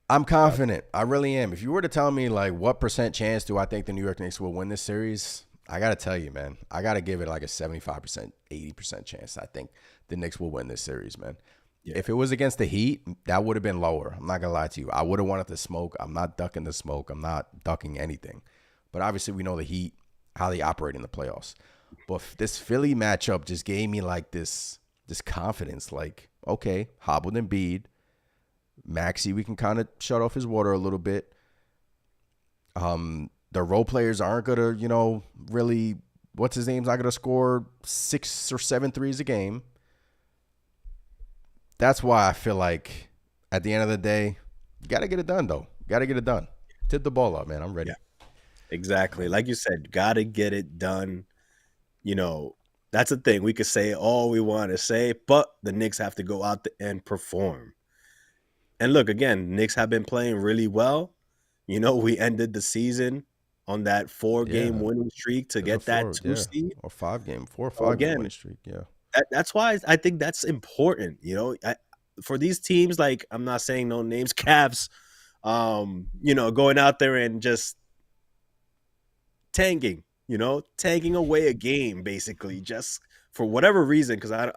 I'm confident. I really am. If you were to tell me, like, what % chance do I think the New York Knicks will win this series, I got to tell you, man, I got to give it like a 75%, 80% chance. I think the Knicks will win this series, man. Yeah. If it was against the Heat, that would have been lower. I'm not going to lie to you. I would have wanted the smoke. I'm not ducking the smoke. I'm not ducking anything. But obviously, we know the Heat, how they operate in the playoffs. But this Philly matchup just gave me like this confidence. Like, okay, hobbled Embiid. Maxey, we can kind of shut off his water a little bit. The role players aren't going to, you know, really, what's his name's not going to score 6 or 7 threes a game. That's why I feel like at the end of the day, you got to get it done, though. Got to get it done. Tip the ball up, man. I'm ready. Yeah, exactly. Like you said, got to get it done. You know, that's the thing. We could say all we want to say, but the Knicks have to go out and perform. And look, again, Knicks have been playing really well. You know, we ended the season on that 4-game Yeah, winning streak to there's a get that four, 2 yeah, seed. or 5 game, 4 or 5 game winning So again, streak. Yeah, that's why I think that's important. You know, for these teams, like I'm not saying no names, Cavs, going out there and just tanking, tanking away a game basically just for whatever reason. Because I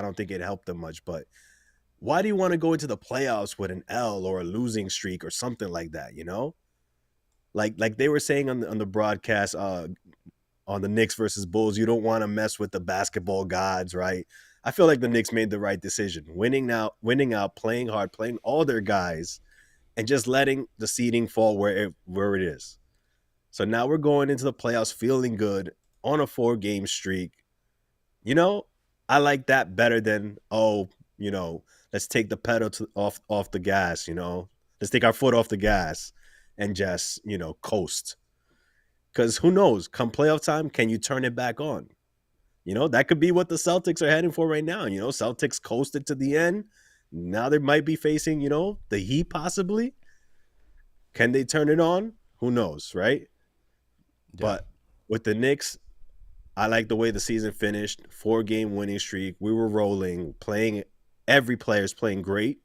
don't think it helped them much. But why do you want to go into the playoffs with an L or a losing streak or something like that? Like they were saying on the broadcast on the Knicks versus Bulls, you don't want to mess with the basketball gods, right? I feel like the Knicks made the right decision, winning out, playing hard, playing all their guys, and just letting the seeding fall where it is. So now we're going into the playoffs feeling good on a 4-game streak. I like that better than let's take the pedal off the gas. Let's take our foot off the gas and just coast. Because who knows? Come playoff time, can you turn it back on? That could be what the Celtics are heading for right now. Celtics coasted to the end. Now they might be facing the Heat possibly. Can they turn it on? Who knows, right? yeah. But with the Knicks, I like the way the season finished. 4-game winning streak. We were rolling, playing. Every player's playing great.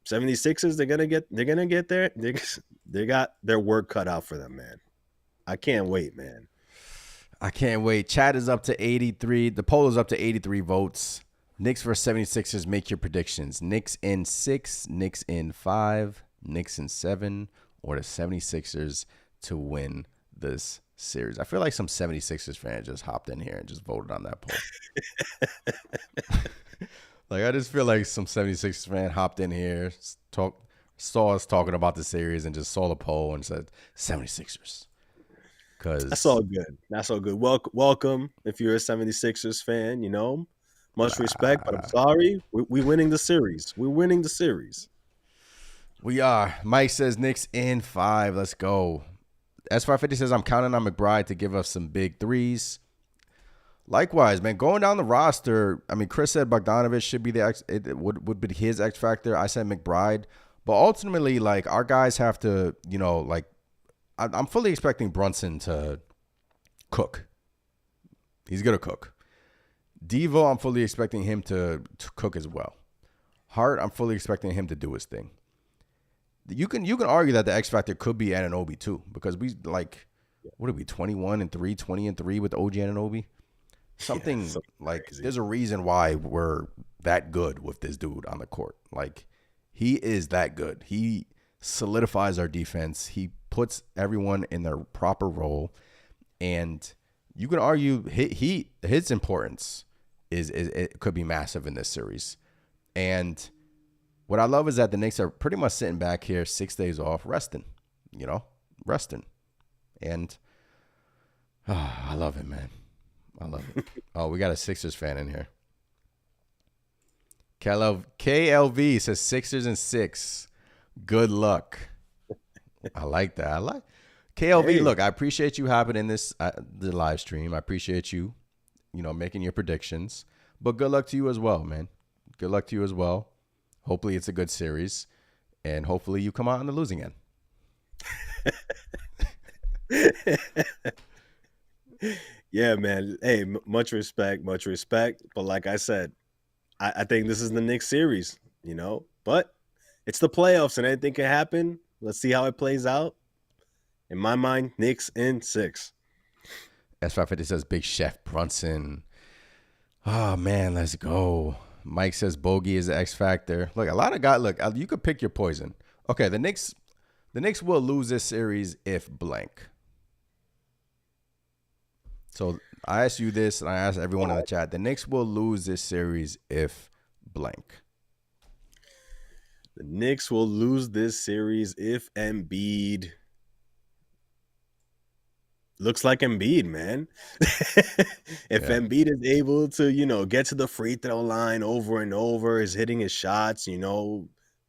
76ers, they're gonna get there. They got their work cut out for them, man. I can't wait, man. I can't wait. Chat is up to 83. The poll is up to 83 votes. Knicks versus 76ers. Make your predictions. Knicks in 6, Knicks in 5, Knicks in 7, or the 76ers to win this series. I feel like some 76ers fan just hopped in here and just voted on that poll. Like, I just feel like some 76ers fan hopped in here, saw us talking about the series, and just saw the poll and said 76ers. That's all good. That's all good. Welcome if you're a 76ers fan, much respect, but I'm sorry. We winning the series. We're winning the series. We are. Mike says Knicks in 5. Let's go. S550 says I'm counting on McBride to give us some big threes. Likewise, man, going down the roster, I mean, Chris said Bogdanovich should be would be his X factor. I said McBride. But ultimately, like, our guys have to, I'm fully expecting Brunson to cook. He's going to cook. Devo, I'm fully expecting him to cook as well. Hart, I'm fully expecting him to do his thing. You can argue that the X factor could be Anunoby too, because we what are we, 21-3, 20-3 with OG Anunoby? Something like crazy. There's a reason why we're that good with this dude on the court. Like, he is that good. He solidifies our defense. He puts everyone in their proper role, and you can argue his importance is it could be massive in this series. And what I love is that the Knicks are pretty much sitting back here 6 days off, resting. And I love it, man. I love it. Oh, we got a Sixers fan in here. KLV says Sixers in 6. Good luck. I like that. I like KLV. Hey. Look, I appreciate you hopping in the live stream. I appreciate you, making your predictions. But good luck to you as well, man. Good luck to you as well. Hopefully it's a good series, and hopefully you come out on the losing end. Yeah, man. Hey, much respect. But like I said, I think this is the Knicks series, But it's the playoffs, and anything can happen. Let's see how it plays out. In my mind, Knicks in 6. S550 says Big Chef Brunson. Oh, man, let's go. Mike says Bogey is the X factor. Look, a lot of guys. Look, you could pick your poison. Okay, the Knicks will lose this series if blank. So I asked you this, and I asked everyone in the chat. The Knicks will lose this series if blank. The Knicks will lose this series if Embiid. Looks like Embiid, man. Embiid is able to, get to the free throw line over and over, is hitting his shots,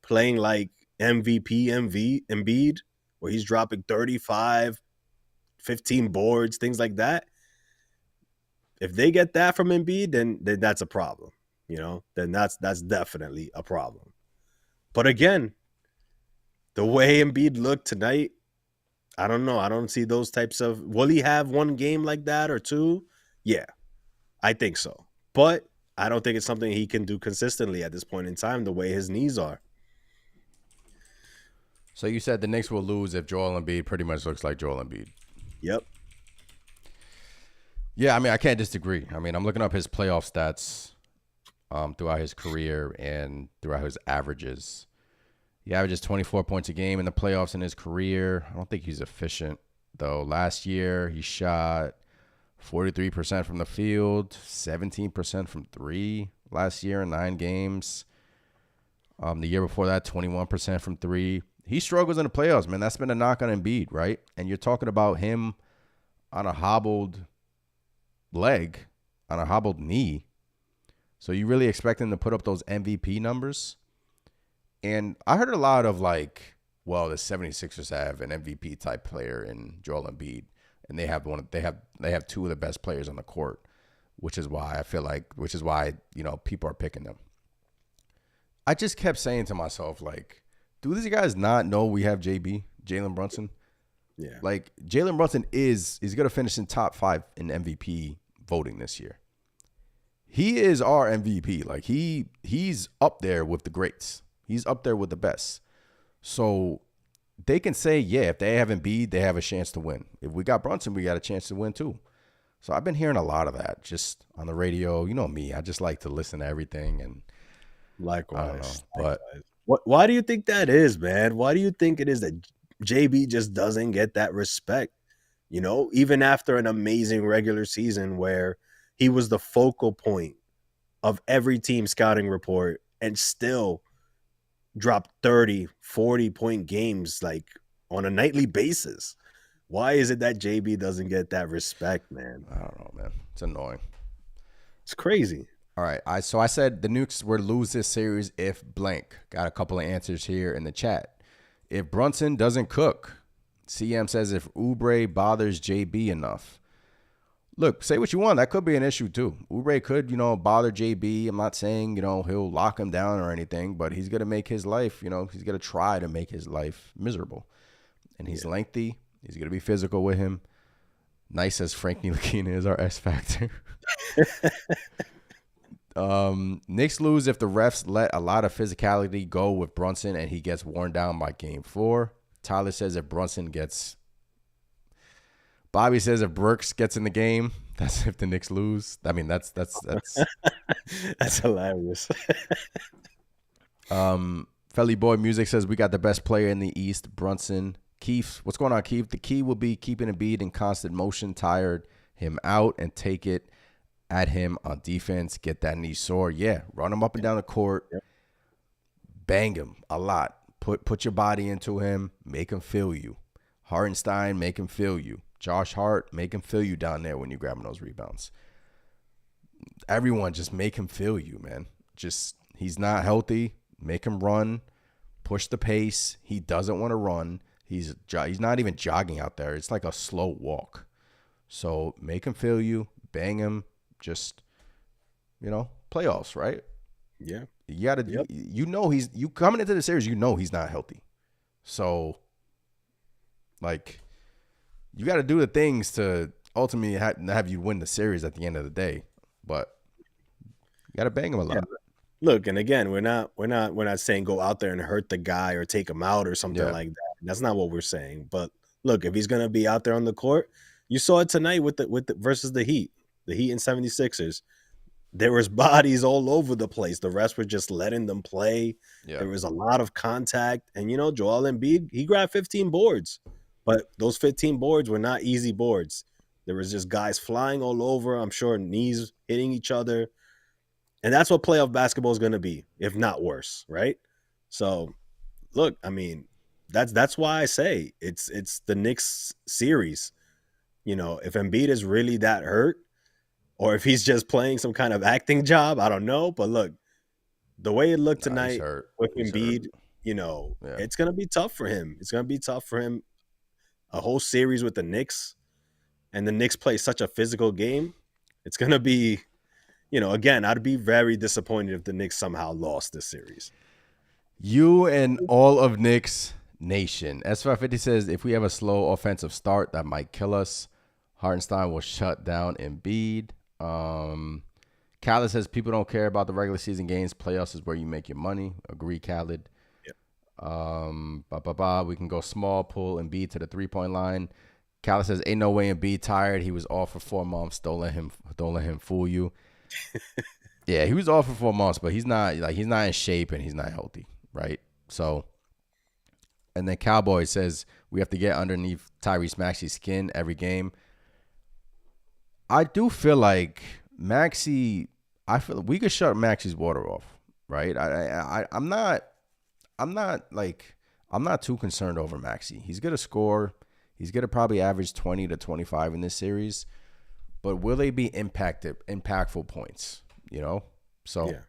playing like MVP Embiid, where he's dropping 35, 15 boards, things like that. If they get that from Embiid, then that's a problem. Then that's definitely a problem. But again, the way Embiid looked tonight, I don't know. I don't see those types of. Will he have one game like that or two? Yeah, I think so. But I don't think it's something he can do consistently at this point in time, the way his knees are. So you said the Knicks will lose if Joel Embiid pretty much looks like Joel Embiid. Yep. Yeah, I mean, I can't disagree. I mean, I'm looking up his playoff stats throughout his career and throughout his averages. He averages 24 points a game in the playoffs in his career. I don't think he's efficient, though. Last year, he shot 43% from the field, 17% from three last year in 9 games. The year before that, 21% from three. He struggles in the playoffs, man. That's been a knock on Embiid, right? And you're talking about him on a hobbled leg, on a hobbled knee. So you really expect him to put up those MVP numbers? And I heard a lot of like, well, the 76ers have an MVP type player in Joel Embiid, and they have two of the best players on the court, which is why people are picking them. I just kept saying to myself, like, do these guys not know we have Jalen Brunson? Yeah. Like, Jalen Brunson is going to finish in top 5 in MVP voting this year. He is our MVP. Like, he's up there with the greats. He's up there with the best. So they can say, yeah, if they have Embiid, they have a chance to win. If we got Brunson, we got a chance to win too. So I've been hearing a lot of that just on the radio. You know me. I just like to listen to everything. And Likewise. I don't know. But why do you think that is, man? Why do you think it is that JB just doesn't get that respect? You know, even after an amazing regular season where he was the focal point of every team scouting report and still dropped 30, 40-point games like on a nightly basis. Why is it that JB doesn't get that respect, man? I don't know, man. It's annoying. It's crazy. All right. So I said the Knicks would lose this series if blank. Got a couple of answers here in the chat. If Brunson doesn't cook. CM says if Oubre bothers JB enough. Look, say what you want. That could be an issue too. Oubre could, bother JB. I'm not saying, he'll lock him down or anything, but he's going to make his life, he's going to try to make his life miserable. And he's lengthy. He's going to be physical with him. Nice as Frankie Ntilikina is our X factor. Knicks lose if the refs let a lot of physicality go with Brunson and he gets worn down by game 4. Tyler says if Brunson gets... Bobby says if Brooks gets in the game, that's if the Knicks lose. I mean, that's that's hilarious. Felly Boy Music says we got the best player in the East, Brunson. Keith, what's going on, Keith? The key will be keeping Embiid in constant motion, tired him out, and take it at him on defense. Get that knee sore. Yeah, run him up and down the court. Yep. Bang him a lot. Put your body into him. Make him feel you. Hartenstein, make him feel you. Josh Hart, make him feel you down there when you're grabbing those rebounds. Everyone, just make him feel you, man. He's not healthy. Make him run. Push the pace. He doesn't want to run. He's not even jogging out there. It's like a slow walk. So make him feel you. Bang him. Just, playoffs, right? Yeah. You got to, you coming into the series, he's not healthy. So, like, you got to do the things to ultimately have you win the series at the end of the day, but you got to bang him a lot. Yeah. Look, and again, we're not saying go out there and hurt the guy or take him out or something like that. That's not what we're saying. But look, if he's gonna be out there on the court, you saw it tonight with the versus the Heat and 76ers. There was bodies all over the place. The rest were just letting them play. Yeah. There was a lot of contact, and Joel Embiid, he grabbed 15 boards. But those 15 boards were not easy boards. There was just guys flying all over. I'm sure knees hitting each other. And that's what playoff basketball is going to be, if not worse, right? So, look, I mean, that's why I say it's the Knicks series. If Embiid is really that hurt or if he's just playing some kind of acting job, I don't know. But look, the way it looked tonight with Embiid, it's going to be tough for him. It's going to be tough for him. A whole series with the Knicks, and the Knicks play such a physical game. It's going to be, again, I'd be very disappointed if the Knicks somehow lost this series. You and all of Knicks Nation. S550 says if we have a slow offensive start, that might kill us. Hartenstein will shut down Embiid. Khaled says people don't care about the regular season games. Playoffs is where you make your money. Agree, Khaled. We can go small, pull Embiid to the 3-point line. Khaled says ain't no way Embiid tired. He was off for 4 months. Don't let him fool you. Yeah, he was off for 4 months, but he's not in shape and he's not healthy, right? So, and then Cowboy says we have to get underneath Tyrese Maxey's skin every game. I do feel like Maxey. I feel we could shut Maxey's water off, right? I'm not too concerned over Maxey. He's gonna score. He's gonna probably average 20 to 25 in this series, but will they be impactful points? You know, so Yeah.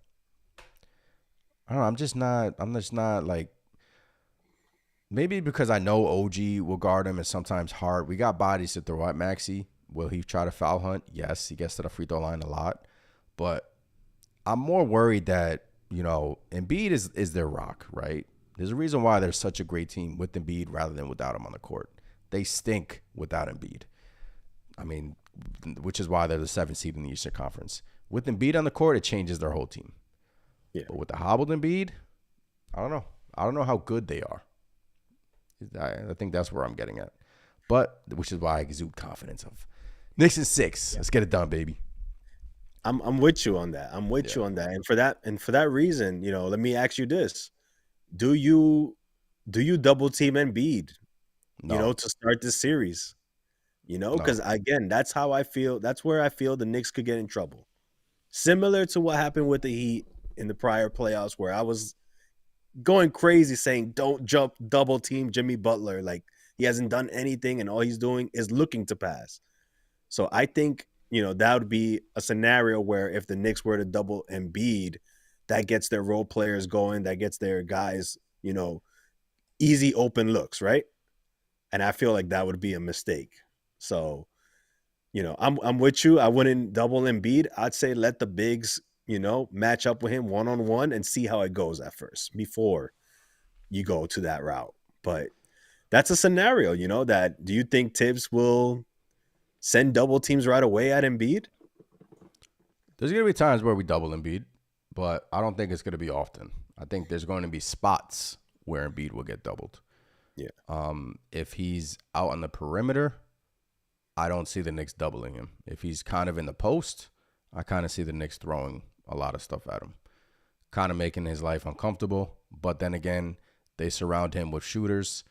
I don't know. I'm just not like. Maybe because I know OG will guard him, and sometimes hard. We got bodies to throw at Maxey. Will he try to foul hunt? Yes, he gets to the free throw line a lot, but I'm more worried that Embiid is their rock, right? There's a reason why they're such a great team with Embiid rather than without him on the court. They stink without Embiid. I mean, which is why they're the 7th seed in the Eastern Conference. With Embiid on the court, it changes their whole team. Yeah. But with the hobbled Embiid, I don't know. I don't know how good they are. I think that's where I'm getting at. But which is why I exude confidence of Knicks in 6. Let's get it done, baby. I'm with you on that. I'm with you on that. And for that reason, let me ask you this: Do you double team Embiid? No. To start this series. Because No. again, that's how I feel. That's where I feel the Knicks could get in trouble. Similar to what happened with the Heat in the prior playoffs, where I was going crazy saying, "Don't jump double team Jimmy Butler. Like he hasn't done anything, and all he's doing is looking to pass." So I think that would be a scenario where if the Knicks were to double Embiid, that gets their role players going, that gets their guys, easy open looks, right? And I feel like that would be a mistake. So, I'm with you. I wouldn't double Embiid. I'd say let the bigs, match up with him one-on-one and see how it goes at first before you go to that route. But that's a scenario, that do you think Tibbs will send double teams right away at Embiid? There's going to be times where we double Embiid, but I don't think it's going to be often. I think there's going to be spots where Embiid will get doubled. Yeah. If he's out on the perimeter, I don't see the Knicks doubling him. If he's kind of in the post, I kind of see the Knicks throwing a lot of stuff at him, kind of making his life uncomfortable. But then again, they surround him with shooters,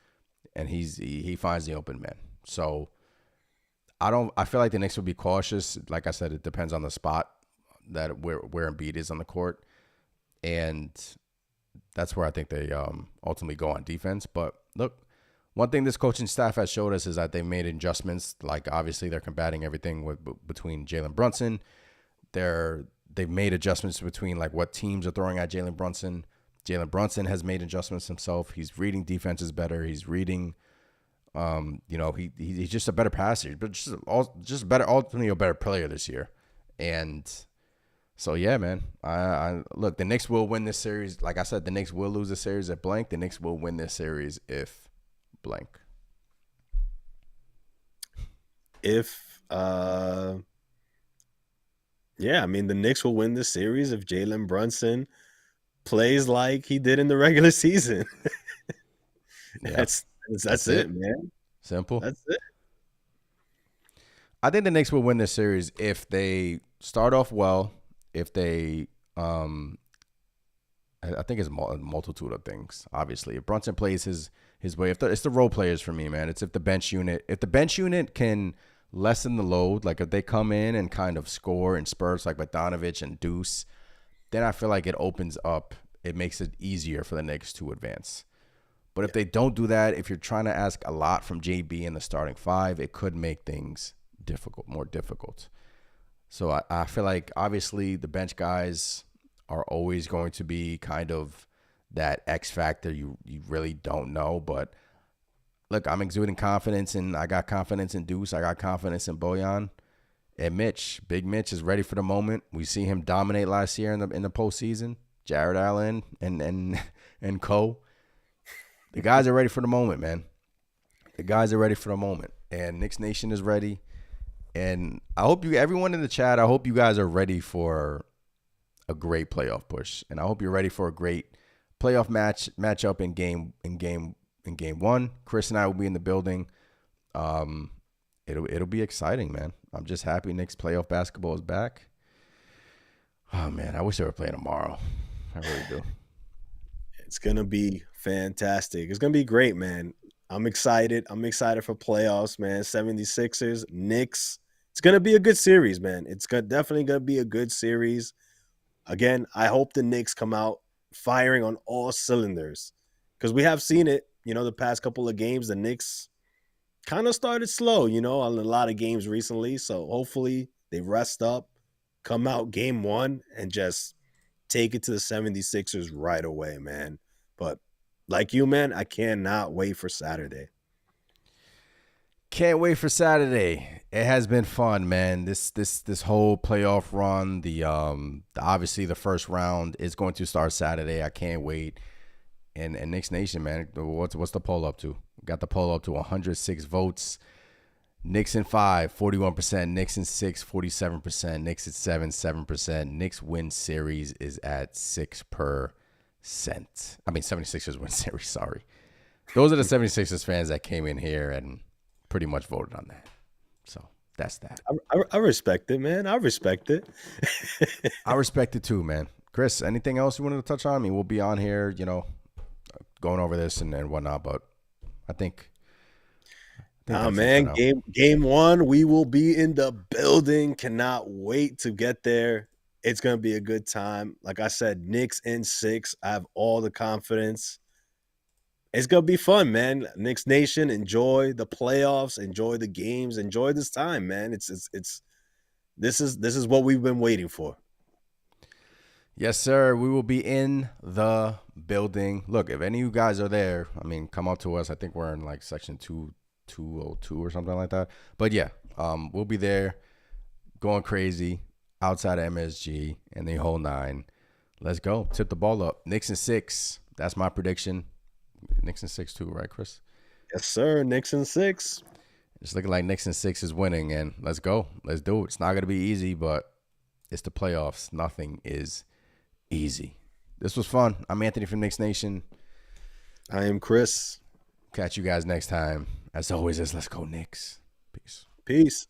and he finds the open man. So I feel like the Knicks would be cautious. Like I said, it depends on the spot where Embiid is on the court, and that's where I think they ultimately go on defense. But look, one thing this coaching staff has showed us is that they made adjustments. Like obviously they're combating everything between Jalen Brunson. They've made adjustments between like what teams are throwing at Jalen Brunson. Jalen Brunson has made adjustments himself. He's reading defenses better. He's reading. He's just a better passer, but just better, ultimately a better player this year. And so yeah, man. I look, the Knicks will win this series. Like I said, the Knicks will lose the series at blank. The Knicks will win this series if blank. Yeah, I mean the Knicks will win this series if Jalen Brunson plays like he did in the regular season. Yeah. That's it, man. Simple. That's it. I think the Knicks will win this series if they start off well. If they, I think it's a multitude of things. Obviously, if Brunson plays his way, it's the role players for me, man. It's if the bench unit can lessen the load, like if they come in and kind of score in spurts like Bogdanovich and Deuce, then I feel like it opens up. It makes it easier for the Knicks to advance. But if they don't do that, if you're trying to ask a lot from JB in the starting 5, it could make things more difficult. So I feel like obviously the bench guys are always going to be kind of that X factor you really don't know. But look, I'm exuding confidence, and I got confidence in Deuce. I got confidence in Bojan. And Mitch, Big Mitch is ready for the moment. We see him dominate last year in the postseason. Jared Allen, and Co. The guys are ready for the moment, man. The guys are ready for the moment, and Knicks Nation is ready. And I hope everyone in the chat, I hope you guys are ready for a great playoff push, and I hope you're ready for a great playoff matchup in game one. Chris and I will be in the building. It'll be exciting, man. I'm just happy Knicks playoff basketball is back. Oh man, I wish they were playing tomorrow. I really do. It's gonna be fantastic. It's gonna be great, man. I'm excited. I'm excited for playoffs, man. 76ers, Knicks. It's gonna be a good series, man. Definitely gonna be a good series. Again, I hope the Knicks come out firing on all cylinders, because we have seen it, the past couple of games. The Knicks kind of started slow, on a lot of games recently. So hopefully they rest up, come out game one, and just take it to the 76ers right away, man. But like you, man, I cannot wait for Saturday. Can't wait for Saturday. It has been fun, man. This whole playoff run, obviously the first round is going to start Saturday. I can't wait. And Knicks Nation, man, what's the poll up to? Got the poll up to 106 votes. Knicks in 5, 41%. Knicks in 6, 47%. Knicks at 7, 7%. Knicks win series is at 6%. I mean, 76ers win series, sorry. Those are the 76ers fans that came in here and pretty much voted on that. So that's that. I respect it, man. I respect it. I respect it too, man. Chris, anything else you wanted to touch on? I mean, we'll be on here, going over this and whatnot, but I think man, game one, we will be in the building. Cannot wait to get there. It's going to be a good time. Like I said, Knicks in 6. I have all the confidence. It's going to be fun, man. Knicks Nation, enjoy the playoffs, enjoy the games, enjoy this time, man. This is what we've been waiting for. Yes, sir. We will be in the building. Look, if any of you guys are there, I mean, come up to us. I think we're in like section 202 or something like that. But yeah, we'll be there going crazy outside of MSG and the whole 9. Let's go. Tip the ball up. Knicks in 6. That's my prediction. Knicks in 6 too, right, Chris? Yes, sir. Knicks in 6. It's looking like Knicks in 6 is winning, and let's go. Let's do it. It's not going to be easy, but it's the playoffs. Nothing is easy. This was fun. I'm Anthony from Knicks Nation. I am Chris. Catch you guys next time. As always, let's go Knicks. Peace. Peace.